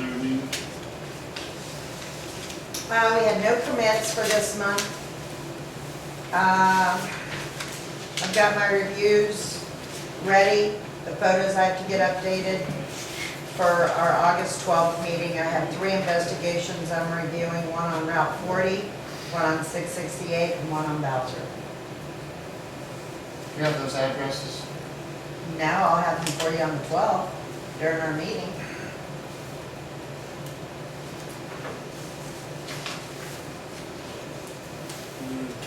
zoning. We had no permits for this month. I've got my reviews ready, the photos I have to get updated for our August 12th meeting. I have 3 investigations I'm reviewing, one on Route 40, one on 668, and one on Bowser. You have those addresses? Now I'll have them for you on the 12th during our meeting.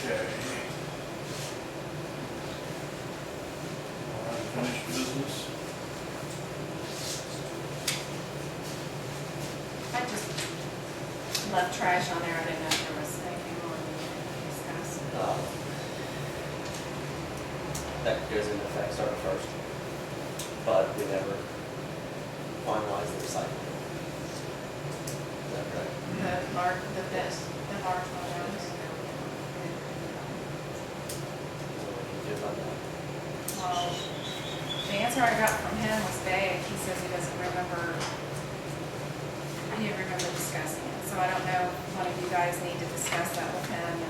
Okay. All right, finished business. I just left trash on there, I didn't know if there was anything more to discuss. That goes into effect starting first, but we never finalized the recycling. Is that correct? The large ones. What we can do about that? Well, the answer I got from him was vague. He says he doesn't remember, he didn't remember discussing it. So I don't know, one of you guys need to discuss that with him. And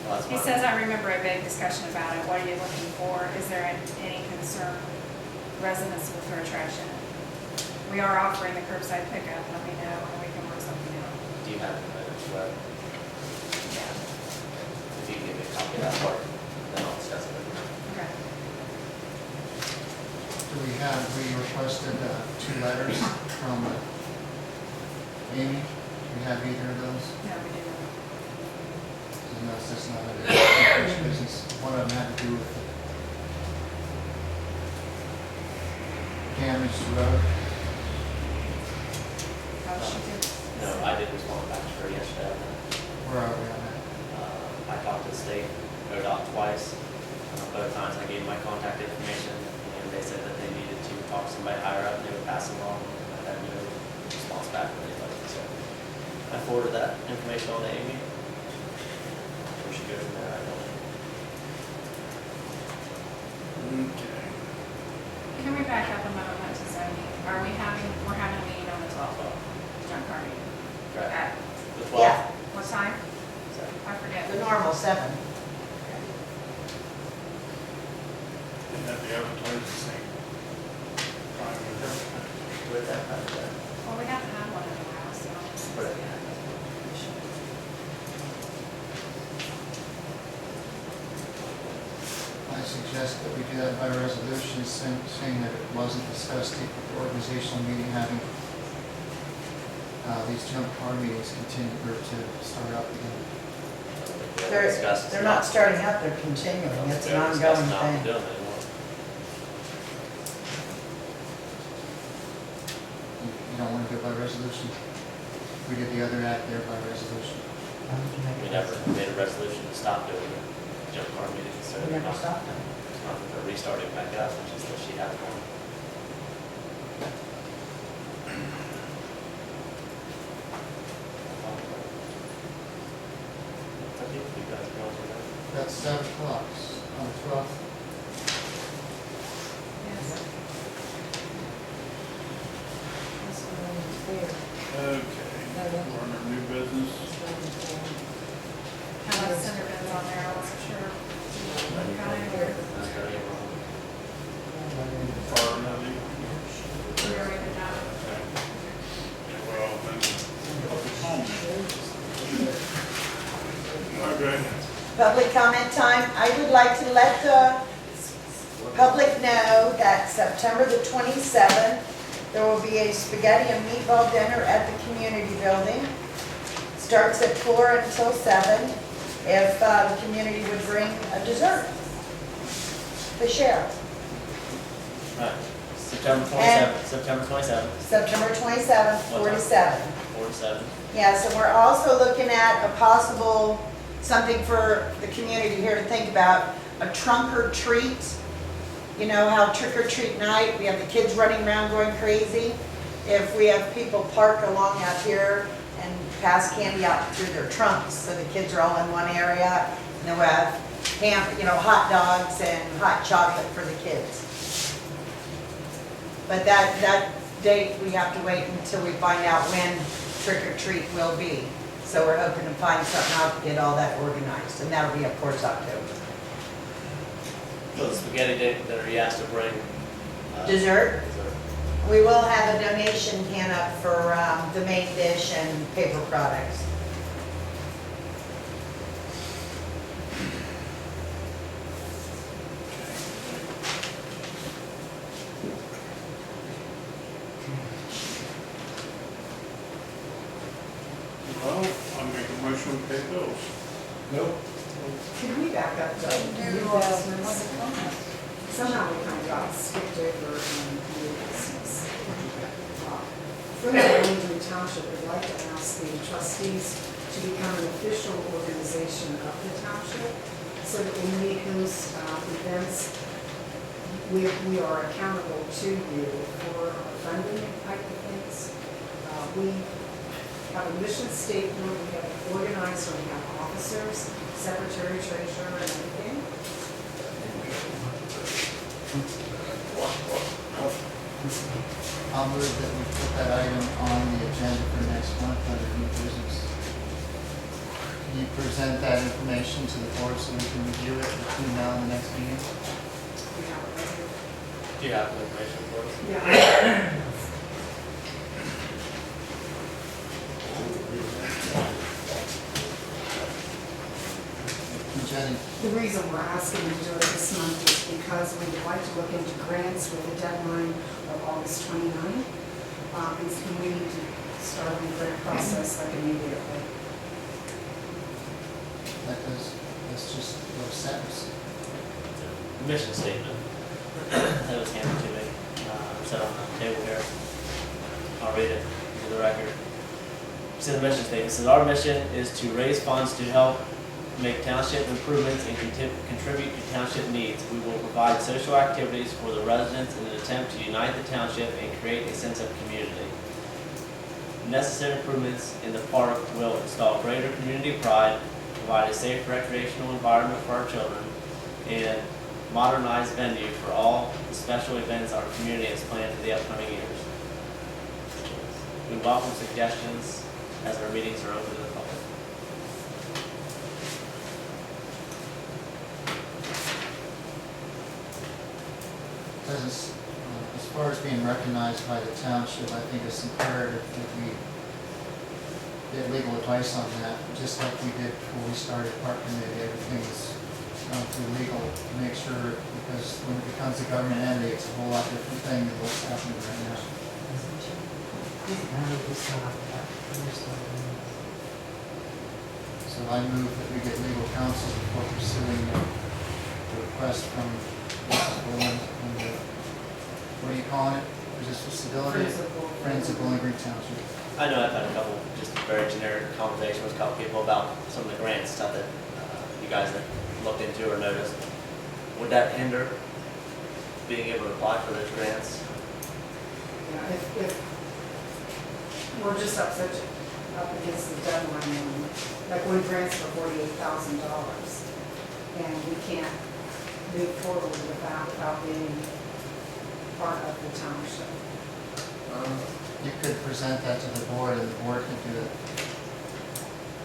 Well, that's he fine. says, I remember a big discussion about it. What are you looking for? Is there any concern residents will throw trash in it? We are offering the curbside pickup. Let me know and we can work something out. Do you have the minutes where, Yeah. if you can give me a copy of that part, then I'll discuss it with you. Okay. We requested 2 letters from Amy. Do we have either of those? No, we didn't. No, that's not a business. One of them had to do with damage to road. Oh, she did. No, I did respond back to her yesterday. Where are we on that? I talked to the state, ODOT twice. Both times I gave my contact information, and they said that they needed to talk to somebody higher up, and they would pass it along. I had no response back from anybody, so I forwarded that information on to Amy. Where she goes from there, I don't know. Okay. Can we back up a moment to zoning? We're having a meeting on the 12th, junk car meeting. Right. At The 12th? Yeah, what time? Sorry. I forget. the normal 7. Didn't have the advertised the same time with everything. With that, Well, we haven't had one in a while, so. Put it in. I suggest that we do that by resolution, saying that it wasn't discussed at the organizational meeting, having these jump car meetings continue or to start up again. They're not starting up, they're continuing. It's an ongoing Not thing. doing it anymore. You don't want to go by resolution? We did the other act there by resolution. We never made a resolution to stop doing the jump car meetings, so. We never stopped them. It's not that they're restarting back up, it's just that she has one. It's up to you guys are going to that. That's 7 o'clock on the 12th. Yes. Okay, we're on our new business. How much center bins on there, I wasn't sure. Got it, or That's very wrong. Fire levy. we already did that. Okay. Well, then, public comment. Okay. Public comment time. I would like to let the public know that September the 27th, there will be a spaghetti and meatball dinner at the community building. Starts at 4 until 7. If the community would bring a dessert to share. Alright, September And- 27th, September 27th, September 27th, 4 to 7. 47. Yes, and we're also looking at a possible, something for the community here to think about, a trunk or treat. You know how trick or treat night, we have the kids running around going crazy. If we have people park along out here and pass candy out through their trunks, so the kids are all in one area, and then we have hot dogs and hot chocolate for the kids. But that date, we have to wait until we find out when trick or treat will be. So we're hoping to find something out to get all that organized, and that'll be of course October. So the spaghetti date that he asked to bring. Dessert? Dessert. We will have a donation can up for the main dish and paper products. Well, I make a motion to pay bills. Nope. Can we back up, Doug? Somehow we kind of got skipped over new business. From Bowling Green Township, would like to ask the trustees to become an official organization of the township, so that when we host events, we are accountable to you for our funding type of things. We have a mission statement, we have it organized, so we have officers, secretary, treasurer, and everything. I'll move that we put that item on the agenda for next month under new business. Can you present that information to the board so we can review it between now and the next meeting? We have it right here. Do you have the information for us? Yeah. Jenny, The reason we're asking to do it this month is because we would like to look into grants with a deadline of August 29th. And we need to start the grant process like immediately. that's just a little sentence. It's a mission statement that was handed to me, set on the table here. I'll read it for the record. It's in the mission statement. It says, our mission is to raise funds to help make township improvements and contribute to township needs. We will provide social activities for the residents in an attempt to unite the township and create a sense of community. Necessary improvements in the park will install greater community pride, provide a safe recreational environment for our children, and modernize venue for all the special events our community has planned for the upcoming years. We welcome suggestions as our meetings are open to the public. As far as being recognized by the township, I think it's imperative that we get legal advice on that, just like we did before we started park committee. Everything is gone through legal to make sure, because when it becomes a government entity, it's a whole lot different thing than what's happening right now. So I move that we get legal counsel before pursuing the request from Mrs. Volland and the, what are you calling it? Resistance Stability? Friends of Bowling Green Township. I know I've had a couple just very generic conversations with a couple people about some of the grants stuff that you guys have looked into or noticed. Would that hinder being able to apply for those grants? Yeah, if we're just up against the deadline, and like one grants for $48,000, and we can't move forward with that without being part of the township. You could present that to the board and the board could do it.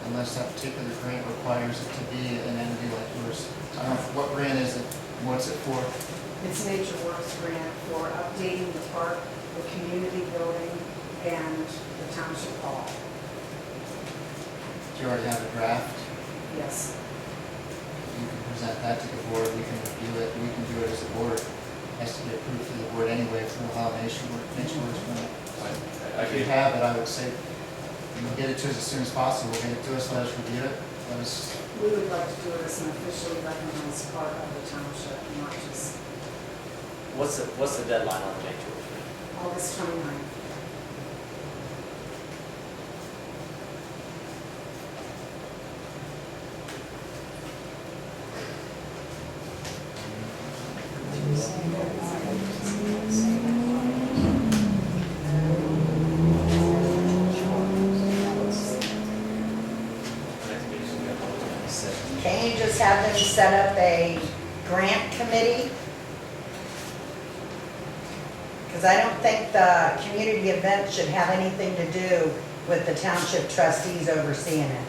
Unless that particular grant requires it to be an entity like yours. I don't know, what grant is it? What's it for? It's Nature Works grant for updating the park, the community building, and the township hall. Do you already have a draft? Yes. You can present that to the board, we can review it, we can do it as a board. It has to be approved through the board anyway for how Nature Works grant. If you have it, I would say, you know, get it to us as soon as possible, get it to us, let us review it, let us, We would like to do it as an officially recognized part of the township, not just What's the deadline on the nature work grant? August 29th. Next meeting should be on August 26th. Can you just have them set up a grant committee? Because I don't think the community event should have anything to do with the township trustees overseeing it.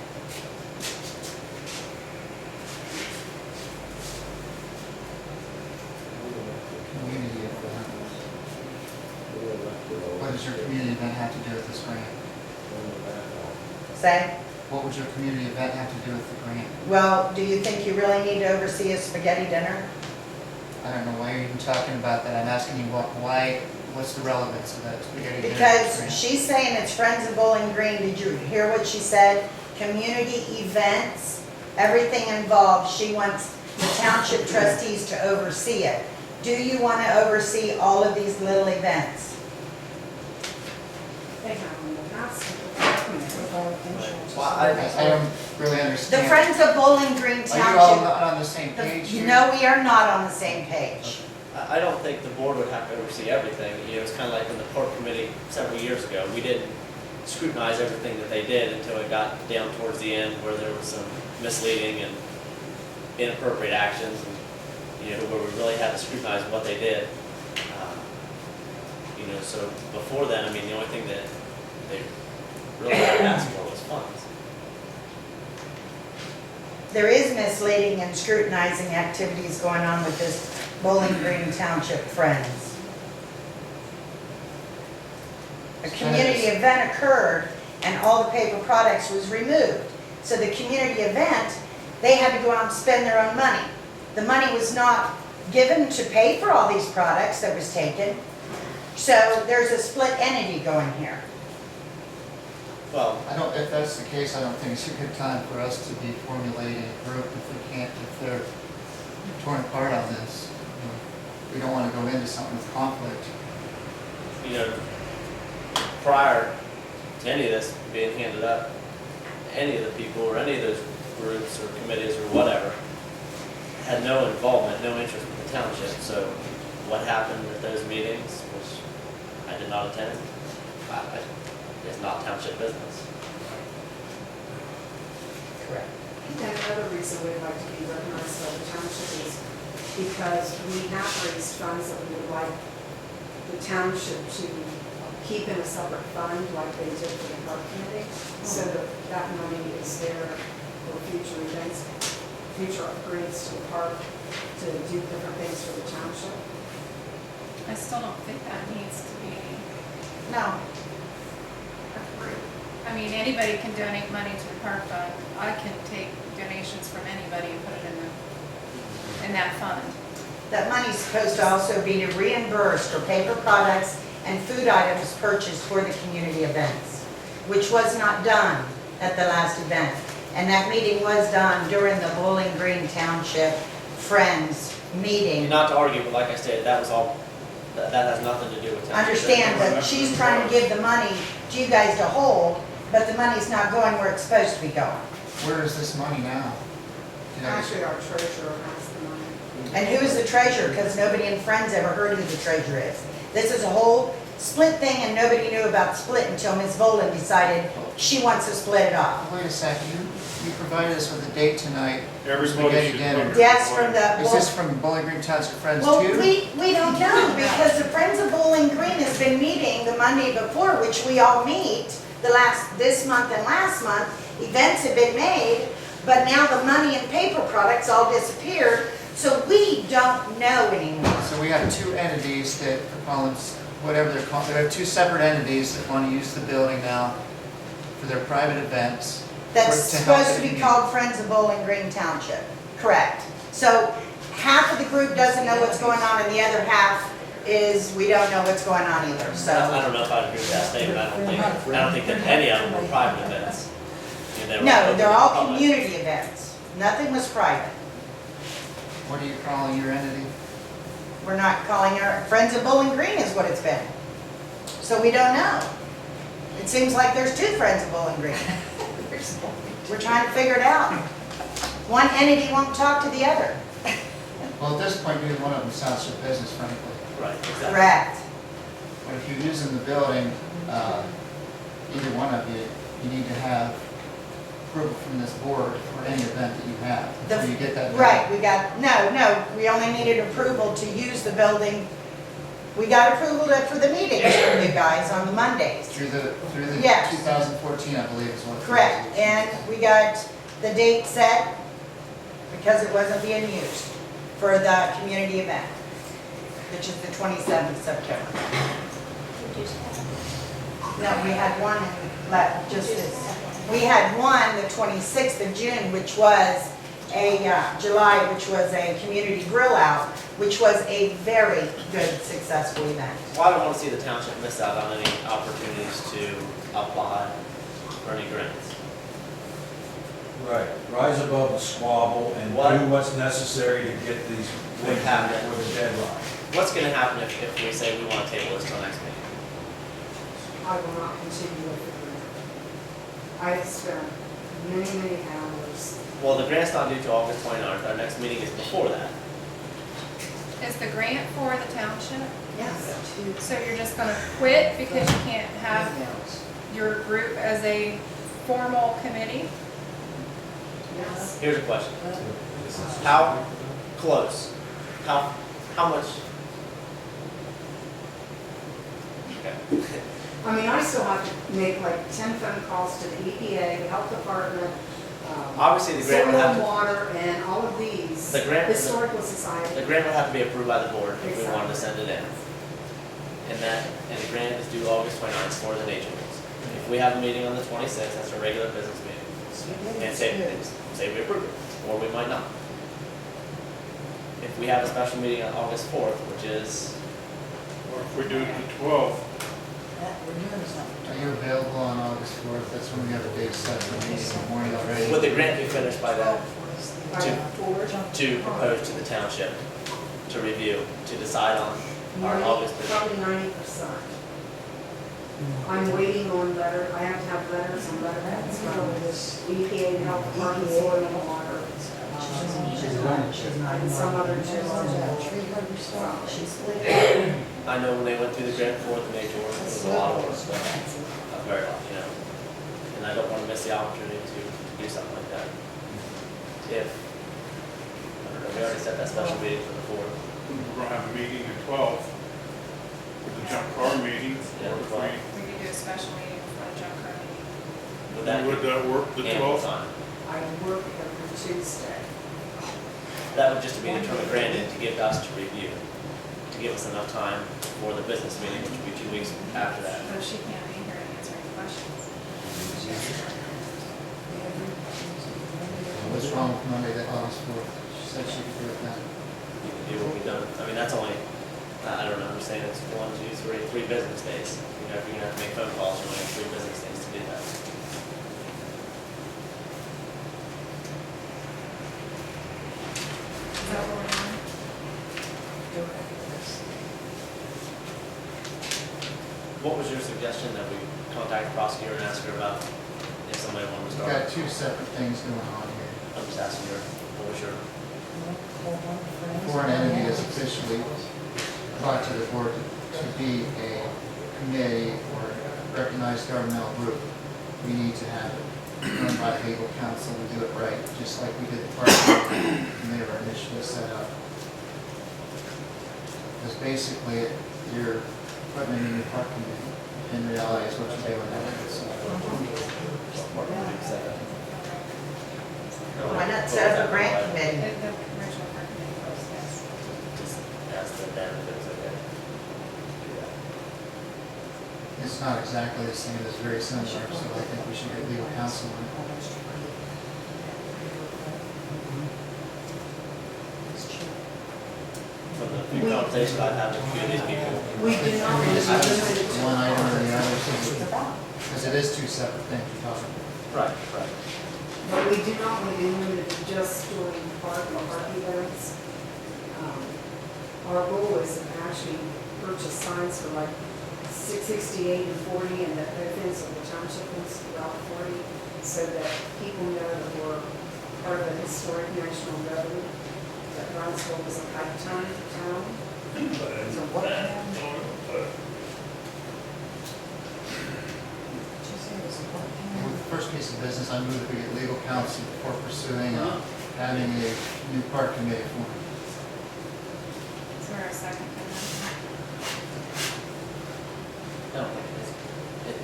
Community event. What does your community event have to do with this grant? Say, What would your community event have to do with the grant? well, do you think you really need to oversee a spaghetti dinner? I don't know why you're even talking about that. I'm asking you why, what's the relevance of that spaghetti dinner Because grant? she's saying it's Friends of Bowling Green. Did you hear what she said? Community events, everything involved. She wants the township trustees to oversee it. Do you want to oversee all of these little events? They have them in the past, with all the insurance. Well, I don't really The understand. Friends of Bowling Green Are you all Township. not on the same page here? No, we are not on the same page. I don't think the board would have to oversee everything. You know, it's kind of like when the court committee several years ago, we didn't scrutinize everything that they did until it got down towards the end where there was some misleading and inappropriate actions, and, you know, where we really had to scrutinize what they did. You know, so before then, I mean, the only thing that they really asked for was funds. There is misleading and scrutinizing activities going on with this Bowling Green Township Friends. A community event occurred and all the paper products was removed. So the community event, they had to go out and spend their own money. The money was not given to pay for all these products that was taken. So there's a split entity going here. Well, If that's the case, I don't think it's a good time for us to be formulating a group if they're torn apart on this. We don't want to go into something with conflict. you know, prior to any of this being handed up, any of the people or any of those groups or committees or whatever had no involvement, no interest in the township. So what happened at those meetings, which I did not attend, is not township business. Correct. And another reason we'd like to be recognized by the township is because we have raised funds that we would like the township to keep in a separate fund like they did for the park committee, so that that money is there for future events, future upgrades to the park, to do different things for the township. I still don't think that needs to be No, approved. I mean, anybody can donate money to the park fund. I can take donations from anybody and put it in that fund. that money's supposed to also be to reimburse for paper products and food items purchased for the community events, which was not done at the last event. And that meeting was done during the Bowling Green Township Friends meeting. Not to argue, but like I said, that was all, that has nothing to do with township. Understand that she's trying to give the money to you guys to hold, but the money's not going where it's supposed to be going. Where is this money now? Did I- Actually, our treasurer has the money. And who is the treasurer? Because nobody in Friends ever heard who the treasurer is. This is a whole split thing and nobody knew about the split until Ms. Volland decided she wants to split it off. Wait a second, you provided us with a date tonight. Everybody Spaghetti should dinner. come. Yes, from the, Is this from Bowling Green Township Friends well, too? we don't know because the Friends of Bowling Green has been meeting the Monday before, which we all meet this month and last month. Events have been made, but now the money and paper products all disappeared, so we don't know anymore. So we have two entities that, for Collins, whatever they're called, there are two separate entities that want to use the building now for their private events. That's to help supposed to the be community. called Friends of Bowling Green Township. Correct. So half of the group doesn't know what's going on and the other half is, we don't know what's going on either, I so. don't know if I'd agree with that statement. I don't think that any of them were private events. You know, they were No, open they're to the all public. community events. Nothing was private. What are you calling your entity? We're not calling her, Friends of Bowling Green is what it's been. So we don't know. It seems like there's two Friends of Bowling Green. We're trying to figure it out. One entity won't talk to the other. Well, at this point, neither one of them sounds so business friendly. Right, exactly. Correct. But if you're using the building, either one of you, you need to have approval from this board for any event that you have. The- Before you get that. Right, we got, no, we only needed approval to use the building We got approval for the meetings from you guys on the Mondays. Through the Yes. 2014, I believe is what. Correct, and we got the date set because it wasn't being used for the community event, which is the 27th of September. No, we had one, we had one, the 26th of June, which was July, which was a community grill out, which was a very good, successful event. Well, I don't want to see the township miss out on any opportunities to apply for any grants. Right, rise above the squabble and What? do what's necessary to get these things happened? with a deadline. What's going to happen if we say we want to table this till next meeting? I will not continue with the grant. I have spent many, many hours. Well, the grant's not due till August 29th. Our next meeting is before that. Is the grant for the township? Yes. So you're just gonna quit because you can't have your group as a formal committee? Yes. Here's a question. How close? How much? Okay. I mean, I still have to make like 10 phone calls to the EPA, the health department, Obviously, the grant would soil have and to, water, and all of these. The grant- Historical the Society. grant would have to be approved by the board if we wanted to Exactly. send it in. And the grant is due August 29th for the nature rules. If we have a meeting on the 26th, that's a regular business meeting. And say we approve it, or we might not. If we have a special meeting on August 4th, which is, Or if we do it the 12th, Are you available on August 4th? That's when we have a date set for the meeting in the morning already. would the grant be finished by then Forward. to propose to the township to review, to decide on our August meeting? Probably 90%. I'm waiting on I have to have letters and letterheads from EPA, and health department, soil and water. And some other I know when they went through the grant for the nature work, it was a lot of work, but a very lot, you know. And I don't want to miss the opportunity to do something like that. If, I don't know, we already set that special meeting for the 4th. we're gonna have a meeting at 12, the junk car meeting. Yeah, Or if 12. We could do a special meeting before the junk car meeting. Would that work, the ample 12th? time? I work every Tuesday. That would just be the term of granted to give us to review, to give us enough time for the business meeting, which would be 2 weeks after that. But she can't be here to answer any questions. What's wrong with Monday, that August 4th? She said she could do it then. You can do what we've done. I mean, that's only, I don't know, I'm saying it's 1, 2, 3, 3 business days. You know, if you're gonna have to make phone calls, you only have 3 business days to do that. Is that what we're doing? What was your suggestion, that we contact the prosecutor and ask her about if somebody wanted to We've start? got two separate things going on here. I'm just asking her, what was your, Before an entity is officially brought to the board to be a committee or recognized governmental group, we need to have it run by legal counsel and do it right, just like we did the park committee when they were initially set up. Because basically, you're putting in a new park committee. In reality, is what you're doing. So, Why not set up a grant The committee? original park committee was, yes. just ask them then if it was okay? Do that. It's not exactly the same, it's very similar, so I think we should get legal counsel on it. From the few conversations I've had with a few of these people, We do not We just want to have limit it to one item or the other, because it is two separate things you're talking about. right. But we do not want to be limited to just doing park events. Our goal is to actually purchase signs for like 668 and 40 and the events of the township ones throughout 40, so that people know that we're part of the historic national road, that Brownsville is a high town. With the first piece of business, I move that we get legal counsel before pursuing having a new park committee formed. Is there a second for that?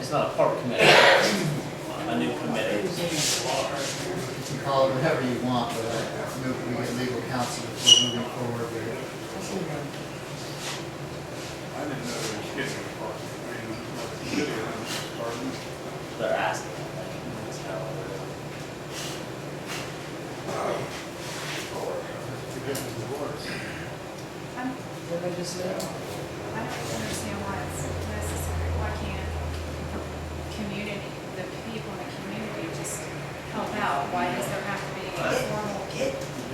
It's not a park committee, it's a new committee. You can call it whatever you want, but we get legal counsel before moving forward with it. I didn't know there was getting a park. I mean, what the city owns, They're asking, I think. That's kind of what it is. to get the divorce. I'm, Everybody just live. I don't understand why it's necessary. Why can't community, the people in the community just help out? Why does there have to be a formal,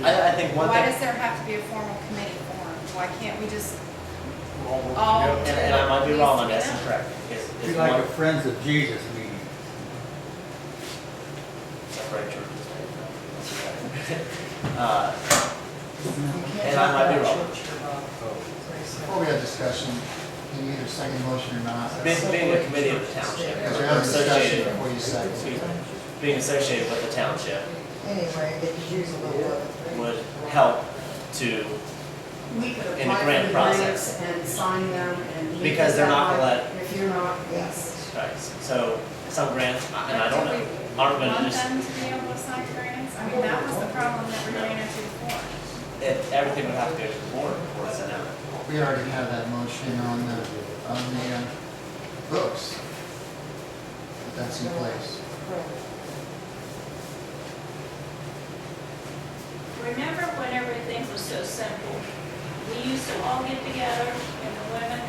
I think one why thing, does there have to be a formal committee formed? Why can't we just All work all? together. and I might be wrong on this, incorrect, is Be one, like a Friends of Jesus meeting. separate churches. And I might be wrong. Before we have discussion, you can either second motion or not. Being a committee of the township, Because we're or having discussion associated, before you second. excuse me, being associated with the township Anyway, they could use a little of it. would help to, We could in the apply grant for the process. grants and sign them and. leave Because it they're that not gonna way. let- If you're not, yes. right, so some grants, and I don't know, aren't Want gonna just, them to be able to sign grants? I mean, that was the problem that we ran into before. everything would have to go to the board before it's sent out. We already have that motion on the books. But that's in place. Remember when everything was so simple? We used to all get together, and the women,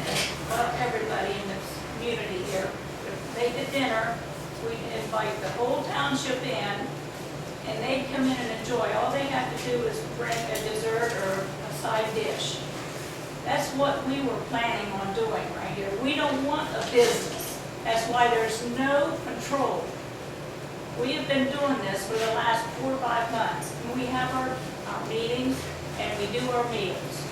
well, everybody in the community here, would make a dinner, we'd invite the whole township in, and they'd come in and enjoy. All they had to do was bring a dessert or a side dish. That's what we were planning on doing right here. We don't want a business. That's why there's no control. We have been doing this for the last 4 or 5 months. And we have our meetings and we do our meals.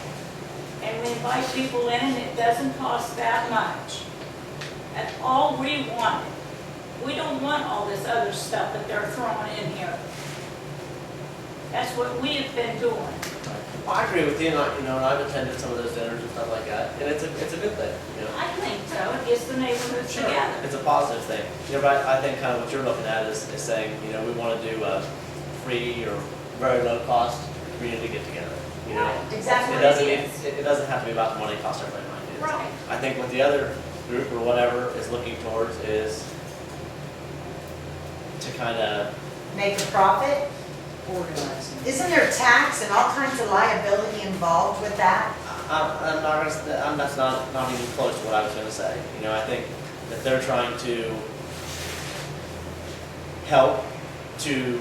And we invite people in and it doesn't cost that much. That's all we wanted. We don't want all this other stuff that they're throwing in here. That's what we have been doing. Well, I agree with you, and I've attended some of those dinners and stuff like that, and it's a good thing, you know. I think so. It gets the neighborhoods Sure, together. it's a positive thing. But I think kind of what you're looking at is saying, we want to do a free or very low cost community get together, Right, exactly It what doesn't it mean, is. it doesn't have to be about the money it costs everybody money. Right. I think what the other group or whatever is looking towards is to kind of, Make a profit? Organizing. Isn't there tax and all kinds of liability involved with that? I'm not gonna, that's not even close to what I was gonna say. I think that they're trying to help to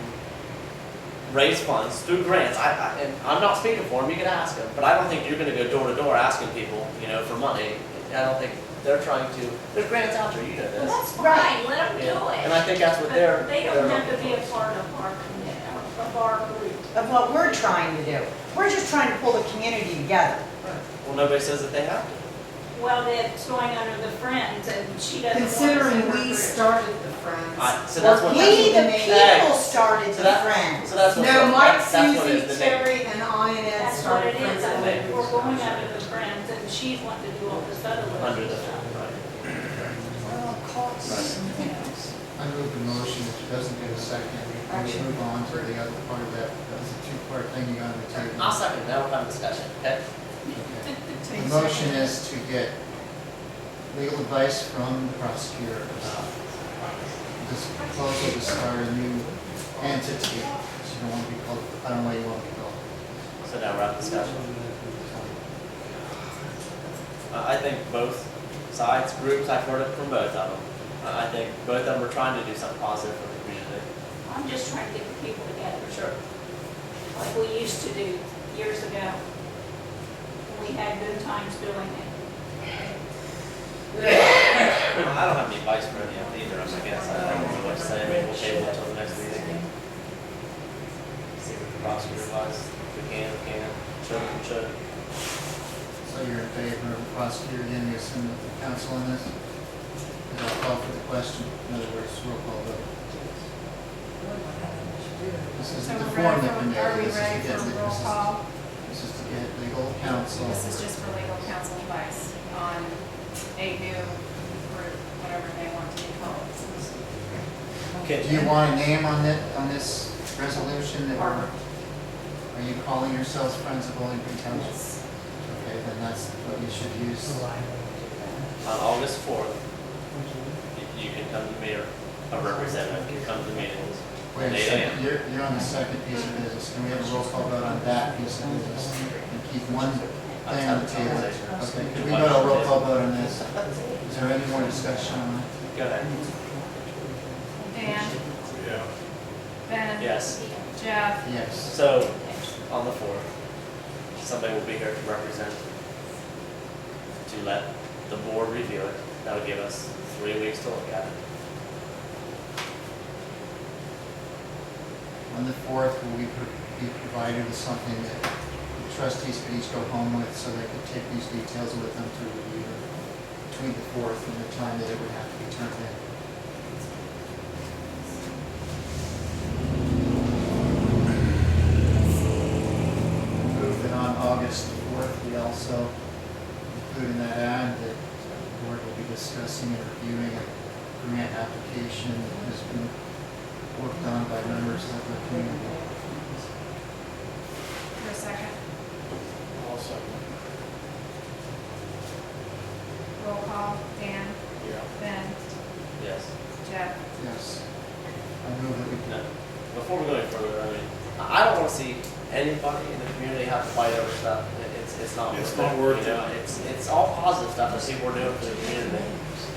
raise funds through grants. And I'm not speaking for them, you can ask them, but I don't think you're gonna go door to door asking people, for money. I don't think they're trying to, there's grants out there, you know Well, this. that's Right. fine. Let them do Yeah. it. And I think that's what But they're. they they're don't have to looking be a for. part of our committee, of our group. Of what we're trying to do. We're just trying to pull the community together. Well, nobody says that they have to. Well, it's going under the Friends, and she doesn't want us in Considering her we group. started the Friends. So that's what. We, the Hey. people, started So the that- Friends. So that's what. No, Mike, that's what it Susie, is, the name. Terry, and I and Ed That's what started it is. Friends. I of mean, the we're going under the Friends, and she's wanting to do all this other stuff. Under the, right. I move the motion, if it doesn't get a second, we move on to the other part of that. That was a two-part thing you got on the table. I'll second, now we'll have a discussion, okay? Okay. The motion is to get legal advice from the prosecutor about this proposal to start a new entity. So you don't want to be called, I don't know what you want to be called. So now we're at discussion. I think both sides, groups, I've heard it from both of them. I think both of them are trying to do something positive for the community. I'm just trying to get the people together, Sure. like we used to do years ago. We had good times doing it. I don't have any advice for any of them either, I guess. I don't know what to say, maybe we'll table it until the next meeting. See what the prosecutor advice, if we can, should. So you're in favor of the prosecutor getting us in the council on this? And I'll call for the question, in other words, roll call vote. This is So to we're form ready the for, committee. are we This is to ready get for the- roll call? This is to get legal counsel. This is just for legal counsel advice on a new group, whatever they want to be called. Okay. Do you want a name on this resolution that are you calling yourselves Friends of Bowling Green Township? Okay, then that's what you should use. On August 4th, you can come to me, or a representative can come to the meetings. Wait a 8 second, a.m. you're on the second piece of business. Can we have a roll call vote on that piece of business? And keep one thing on the table. Okay, could we go to a roll call vote on this? Is there any more discussion on it? Go ahead. Dan, Yeah. Ben. Yes. Jeff. Yes. So, on the 4th, somebody will be here to represent, to let the board review it. That'll give us 3 weeks to look at it. On the 4th, will we be provided with something that the trustees could each go home with so they could take these details with them to review between the 4th and the time that it would have to be turned in? Move that on August 4th, we also include in that ad that the board will be discussing and reviewing a grant application that has been worked on by members of the community. For a second. Also. Roll call. Dan, Yeah. Ben, Yes. Jeff. Yes. I move that we No. Before we go any further, I mean, I don't want to see anybody in the community have to fight over stuff. It's not worth it. It's not worth You know, it's all positive stuff that people are doing for the community.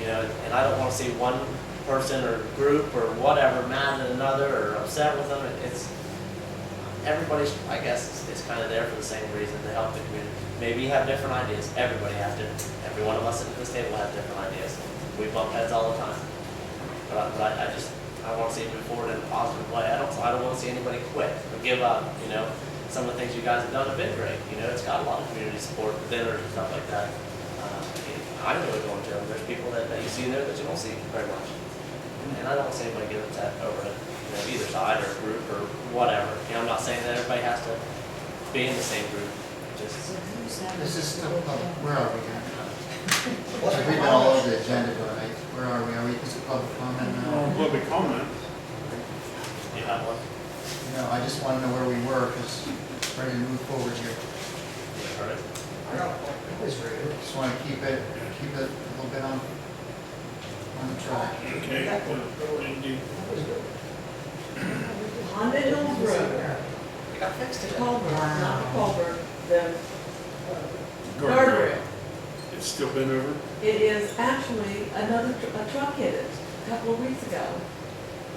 You know, and I don't want to see one person or group or whatever mad at another or upset with them. It's everybody's, I guess, is kind of there for the same reason, to help the community. Maybe you have different ideas. Everybody has different. Every one of us at this table has different ideas. We bump heads all the time. But I want to see it move forward in a positive way. I don't want to see anybody quit or give up. You know, some of the things you guys have done have been great. You know, it's got a lot of community support, dinners and stuff like that. I enjoy going to them. There's people that you see there that you don't see very much. And I don't want to see anybody get upset over it, you know, either side or group or whatever. You know, I'm not saying that everybody has to be in the same group. Just This is still public. Where are we at? We've been all over the agenda tonight. Where are we? Are we just a public comment now? Public comment. you have one. No, I just want to know where we were because we're ready to move forward here. All right. Just want to keep it a little bit on the track. Okay. Indeed. On the Hills Road, It got fixed today. culvert, not the culvert, the guardrail. It's still been over? It is actually a truck hit it a couple of weeks ago.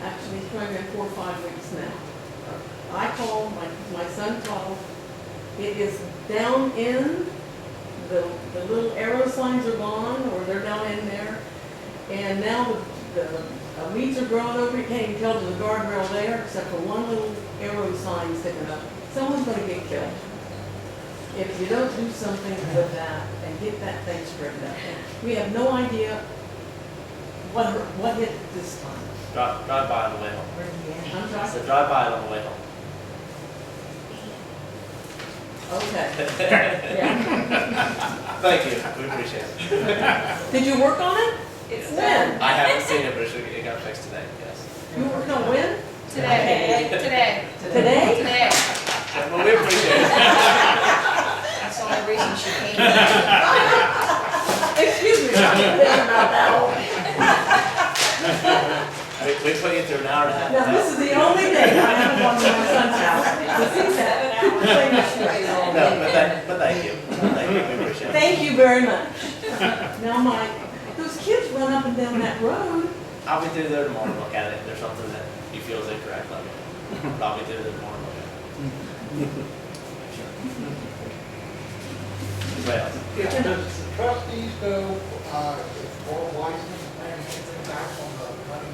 Actually, it's probably been 4 or 5 weeks now. I called, my son called. It is down in, the little arrow signs are gone, or they're down in there. And now the weeds are growing over, you can't even tell there's a guardrail there, except for one little arrow sign sticking up. Someone's gonna get killed if you don't do something with that and get that thing straightened out. We have no idea what hit this time. Drive by on the way home. I'm I sorry. said drive by it on the way home. Okay. Yeah. Thank you. We appreciate it. Did you work on it? It's When? I haven't seen it, but it got fixed today. Yes. You worked on when? Today. Today. Today? Today. Well, we appreciate it. That's the only reason she came. Excuse me, I'm not that old. We put you through an hour and a half. Now, this is the only day I haven't gone to my son's house to see that. No, but thank you. Thank you. We appreciate it. Thank you very much. Now, Mike, those kids run up and down that road. I'll be through there tomorrow and look at it. If there's something that you feel is incorrect, let me know. But I'll be through there tomorrow and look at it. Anybody else? Does the trustees go, Barb Wiseman, and anything back on the money?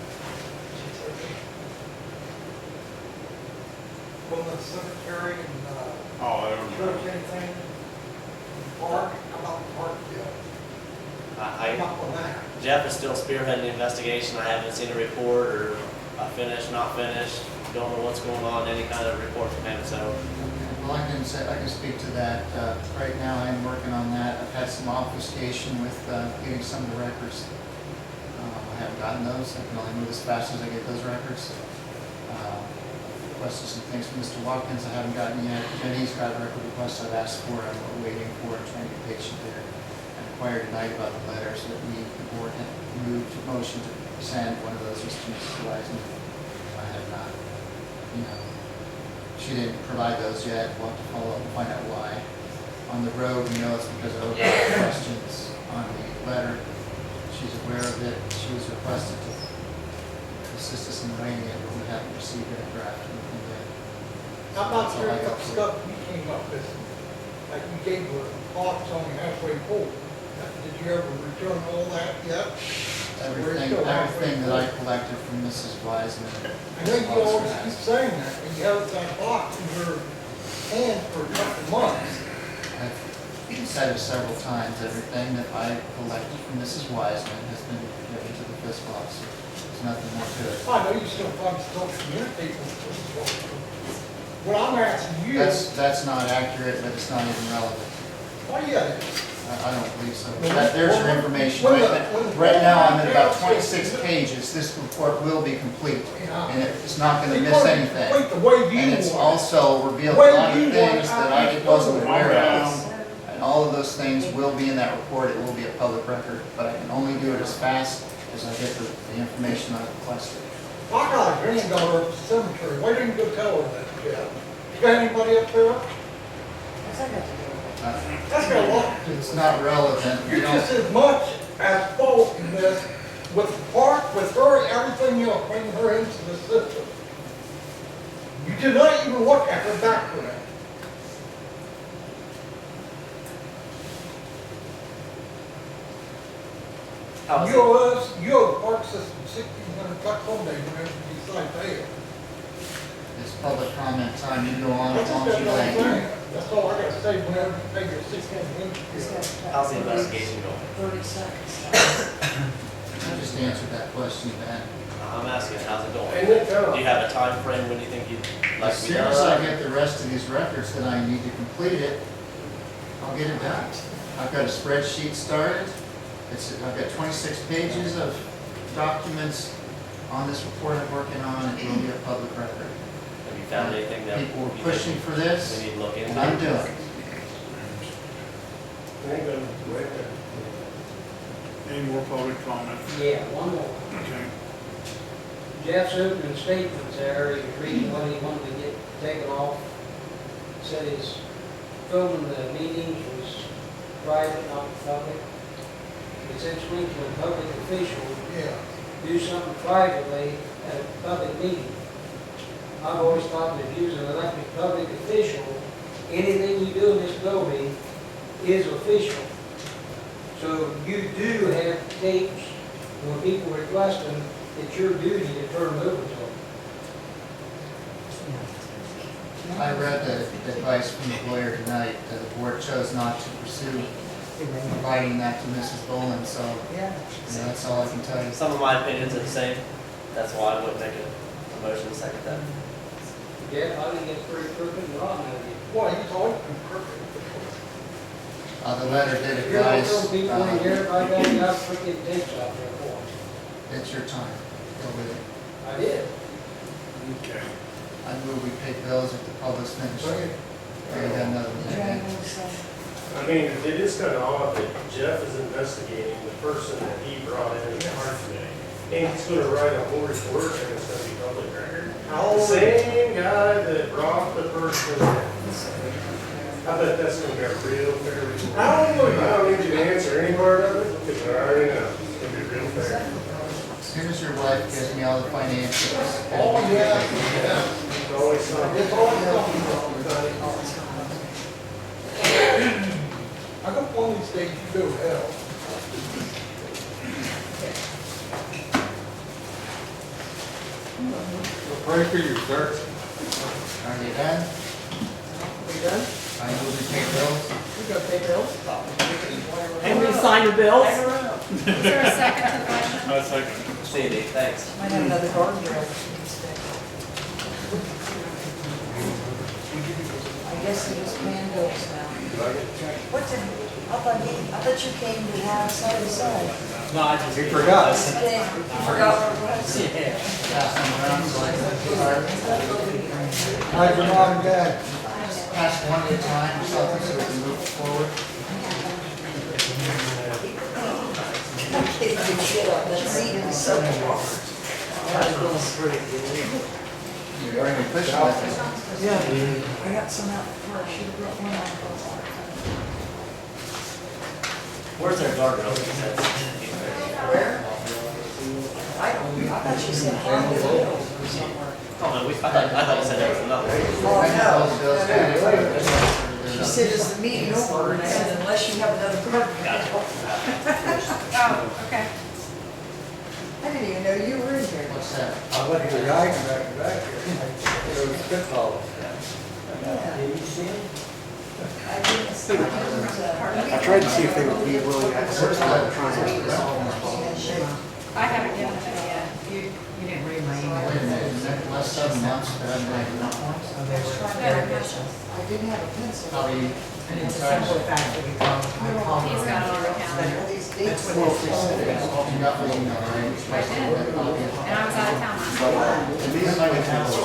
From the cemetery and, Oh, I don't church, know. anything? Park, how about the park deal? Come up on that. Jeff is still spearheading the investigation. I haven't seen a report or finished, not finished. Don't know what's going on, any kind of report from him, so. Well, I can speak to that. Right now, I'm working on that. I've had some obfuscation with getting some of the records. I haven't gotten those. I can only move as fast as I get those records. Requested some things from Mr. Watkins I haven't gotten yet. Jenny's got a record request I've asked for, and we're waiting for, and trying to be patient there. I inquired tonight about the letters that the board had moved a motion to send. One of those was to Mrs. Wiseman. I have not, she didn't provide those yet. We'll have to follow up and find out why. On the road, we know it's because of questions on the letter. She's aware of it. She was requested to assist us in writing it, but we haven't received a draft or anything yet. How about That's all I your got for you. stuff you came up with, like you gave her thoughts only halfway full? Did you ever return all that yet? Everything that I collected from Mrs. Wiseman. I know you always keep saying that, but you held that box in your hand for a couple of months. I've said it several times, everything that I collected from Mrs. Wiseman has been given to the fiscal officer. There's nothing more to it. I know you still probably still communicate with this. What I'm asking you is, That's not accurate, but it's not even relevant. why you got it? I don't believe so. There's your information. Right now, I'm at about 26 pages. This report will be complete, and it's not going to miss anything. Wait, the way And you it's want. also revealed a lot of things that I wasn't aware of. And all of those things will be in that report. It will be a public record, but I can only do it as fast as I get the information I requested. I got a granddaughter at the cemetery. Why didn't you go tell her that yet? You got anybody up there? What's that got to do with it? That's got a lot to do with It's it. not relevant. You're just as much at fault in this with the park, with her, everything else, bringing her into the system. You did not even look at her background. How is You it? owe us, you owe the park system $1,600 someday whenever you decide to pay it. It's public comment time. You go on as That's long just as you what I'm like. saying. That's all I gotta say whenever you pay your $1,600. How's the investigation going? 30 seconds. I just answered that question, Ben. I'm asking, how's it going? And it Do you have a time frame when you think you'd like As to be soon as I done? get the rest of these records that I need to complete it, I'll get it done. I've got a spreadsheet started. I've got 26 pages of documents on this report I'm working on. It will be a public record. Have you found anything that People were you pushing think for this, we need to look into? and I'm doing it. Any more public comment? Yeah, one more. Okay. Jeff's opening statements there, he was reading what he wanted to get taken off. Said his filming the meetings was private, not public. He said, when a public official Yeah. do something privately at a public meeting. I've always thought that if you was an elected public official, anything you do in this building is official. So you do have tapes when people request them, it's your duty to turn them over to them. I read the advice from the lawyer tonight, that the board chose not to pursue providing that to Mrs. Volland, so Yeah. that's all I can tell you. Some of my opinions are the same. That's why I wouldn't make a motion to second that. Yeah, I think it's pretty crooked and rotten of you. Why, he's always been perfect. The letter did You're gonna advise, throw people in here, I bet you got freaking tapes out there for them. it's your time. Go with it. I did. Okay. I move we pay bills if the public's finished. I got another one. I mean, it is kind of odd that Jeff is investigating the person that he brought in the park today. And he's gonna write a whole report and it's gonna be public record. How The old? same guy that brought the person in. I bet that's gonna be a real fair report. How old? I don't need you to answer any part of it, because I already know. It's gonna be real fair. As soon as your wife gives me all the financials. Oh, yeah. It's always something. It's always something. I got one of these days you go to hell. Pray for you, sir. Are you done? We done? I move we pay bills. We go pay bills? And we sign the bills? Is there a second to the motion? I second. See you, Dee. Thanks. Might have another garden drill you can stick. I guess it is paying bills now. What's in? I thought you came to have side to side. No, I just. He forgot. You forgot where it was? Yeah. Pass them around so I can How's your mom and dad? pass one at a time or something so we can move forward. I can't get shit up, that seat is so hard. You're already pushing that thing. Yeah. I got some out before, I should have brought one out. Where's their guardrail? Where? I thought you said Honda somewhere. Oh, no, I thought you said there was another. Oh, no. She She said, is the meeting over? And I said, unless you have another permit. Oh, okay. I didn't even know you were in here. What's that? I went to the guy back here. It was spitball. Yeah. Did you see him? I didn't see it. I tried to see if they would be willing to accept that I haven't given them any yet. You didn't read my Wait a email. minute, is that last 7 months that I've been enough ones? I didn't have a pencil. Probably It's a simple fact that we call, I call. He's got it on the calendar. These dates. you got my email, right? I did. And I was out of town last week. At least I can have As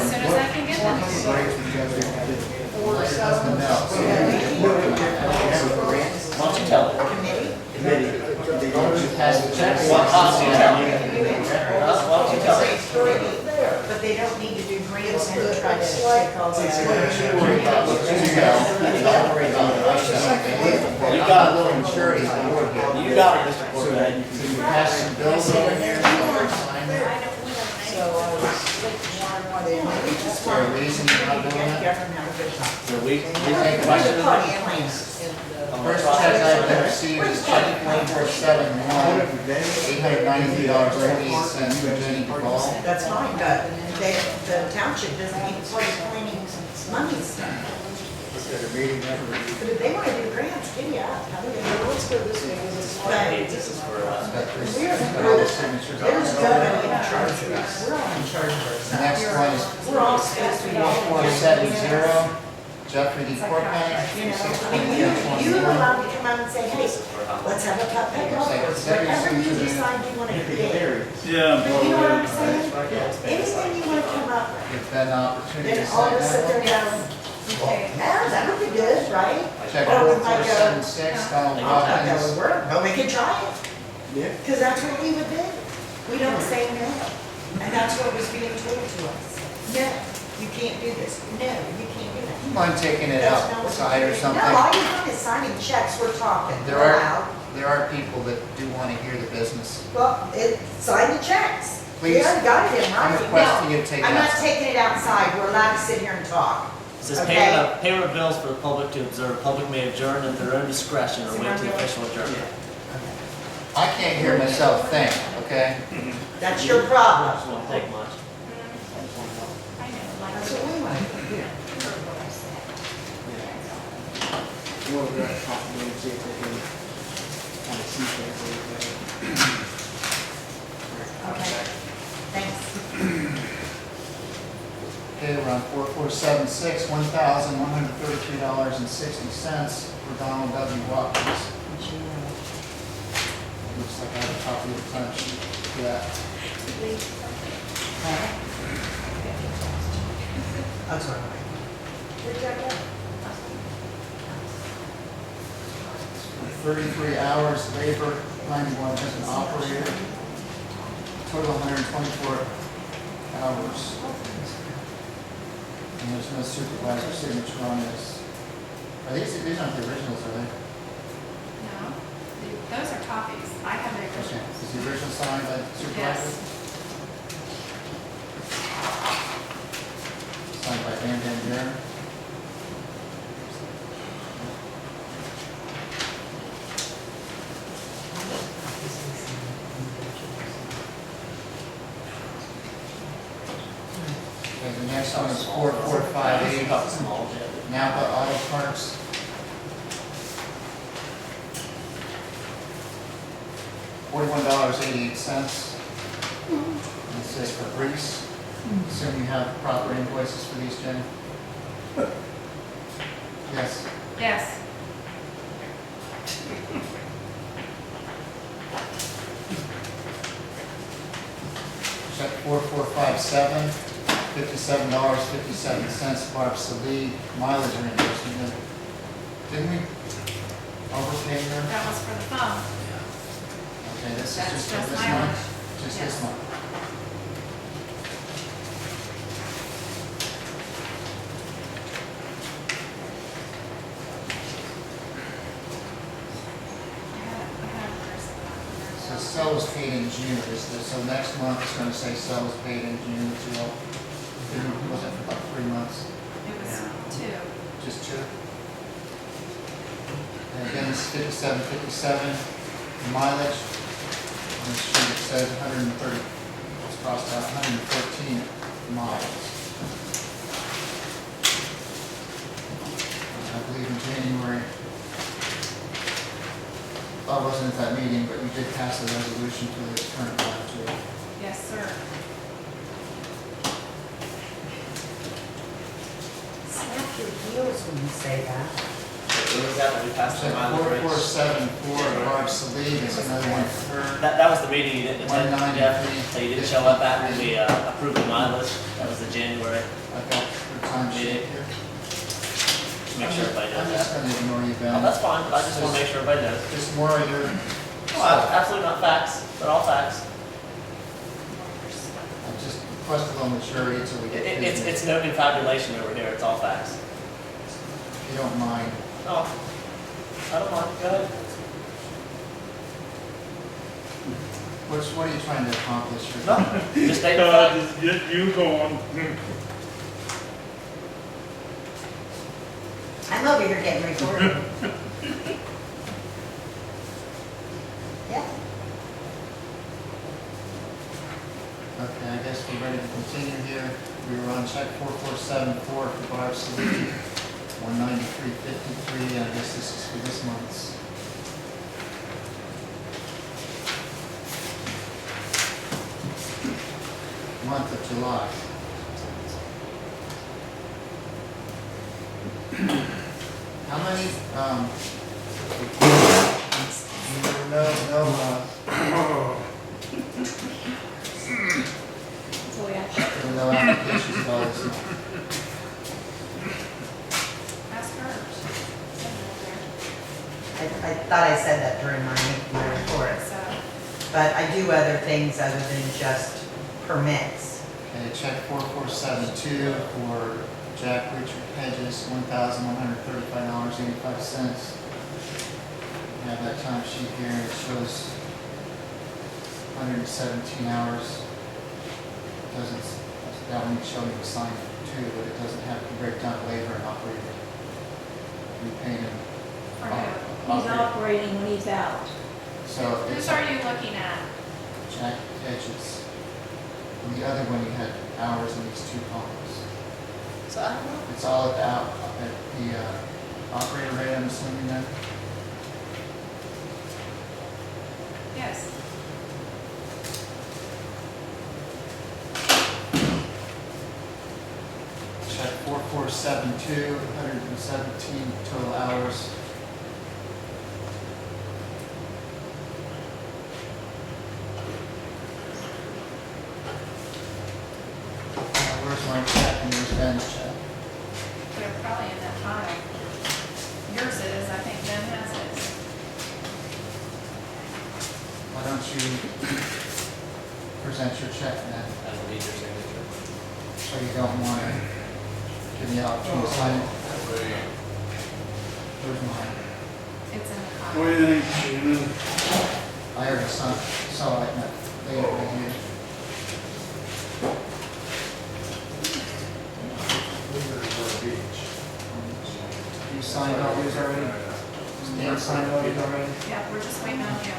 soon as I can get them. Like it doesn't melt. Why don't you tell her? Committee? Pass the checks. What cost do you tell her? Why don't you tell her? But they don't need to do grants and try to take all that. You got a little maturity on board here. You got it, Mr. Chorpenning. So you pass some bills over there, sign it. So I was wondering why they didn't. Is there a reason you're not doing that? So we take questions. First check I've ever received is check 2471, $893.28 from Jenny Duval. That's fine, but the township doesn't need to start claiming monies. But if they want to do grants, giddy up. Let's go this way, because it's fine. This is for us. Got all the signatures on There's it. nobody in charge of us. We're all in charge of The ourselves. next one is We're all supposed to be. 470, Jeffrey Dee Krier. You know, I mean, you are allowed to come out and say, hey, let's have a pup pet conference, whatever you decide you want to create. Yeah. But you know what I'm saying? Anything you want to come up with, Give Ben the opportunity to then all sign of us sit there that and go, yeah, that would be good, right? one. Check Or we might go, 4476, Donald I'm not going to Watkins. work, but we can try it. Yeah. Because that's what we would do. We don't say no. And that's what was being told to us. No, you can't do this. No, you can't do that. You mind taking it That's not what outside or we do. something? No, all you're doing is signing checks, we're talking, There we're are, loud. there are people that do want to hear the business. Well, sign the checks. We Please, already got it in I'm writing. requesting No, you to take it I'm not outside. taking it outside, we're allowed to sit here and talk. It says Okay. payment of bills for the public to observe. Public may adjourn at their own discretion or wait to official adjournment. I can't hear myself think, okay? That's your problem. This won't take much. That's what we want. You want to grab a copy and see if they can kind of see things. Okay, thanks. Okay, we're on 4476, $1,133.60 for Donald W. Watkins. Looks like I have a copy of the time sheet for that. That's all right. 33 hours labor, 91 as an operator, total 124 hours. And there's no supervisor signature on this. Are these aren't the originals, are they? No, those are copies. I have the Okay. originals. Is the original signed by the supervisor? Yes. Signed by Vanburen. Okay, the next one is 4458, Couple small, Jim. Napa Auto Parts. $41.88. And it says for Greece. Assume you have proper invoices for these, Jenny? Yes. Yes. Check 4457, $57.57, Barb Selegue, mileage reimbursement. Didn't we overpay her? That was for the phone. Okay, this is That's just for just this mileage. month? Just this Yes. month? I had hers in So that. cell was paid in June, so next month it's gonna say cell was paid in June, Jill. Was it for about 3 months? It was two. Just two? And again, it's 57.57 mileage. On the sheet it says 130, it's crossed out 113 miles. I believe in January, I wasn't at that meeting, but you did pass a resolution to the current mileage rate. Yes, sir. Slap your heels when you say that. When was that when we passed the Check mileage rates? 4474, Barb Selegue is another one for her. That was the meeting you didn't attend, 193, Jeff, that you didn't show up at when we approved the mileage. That was the January. I've got her time sheet here. Make sure everybody I'm knows just that. gonna ignore you, Ben. Oh, that's fine, but I just want to make sure everybody knows. Just more of your Oh, absolutely not facts, but all facts. I just request a little maturity until we get It's business. no confabulation over here, it's all facts. If you don't mind. Oh, I don't mind, go ahead. What are you trying to accomplish here? No, just state the fact. Just get you going. I'm over here getting recorded. Yeah. Okay, I guess we're ready to continue here. We were on check 4474 for Barb Selegue, 193.53, I guess this is for this month's. Month of July. How many, there were no applications at all this month. Ask her. I thought I said that during my report, So, but I do other things other than just permits. Okay, check 4472 for Jack Richard Hedges, $1,135.85. Have that time sheet here, it shows 117 hours. Doesn't, that one showing the assignment too, but it doesn't have the breakdown of labor and operator. We paid him. for who? He's operating when he's out. So Whose it's are you looking at? Jack Hedges. And the other one, he had hours in these two columns. So I don't know. It's all at the operator rate, I'm assuming then? Yes. Check 4472, 117 total hours. Where's my check and where's Ben's check? They're probably in that pile. Yours is, I think Ben has his. Why don't you present your check then? I will need your signature. So you don't want to give me the opportunity to sign it? Where's mine? It's in the What pile. do you think, Shannon? I already saw it in that later review. You signed all these already? Dan signed all these already? Yeah, we're just waiting on you.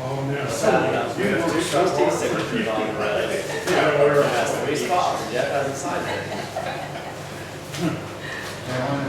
Oh, no. You have two trustee signatures on the road. It has 3 spots, Jeff hasn't signed it. Yeah,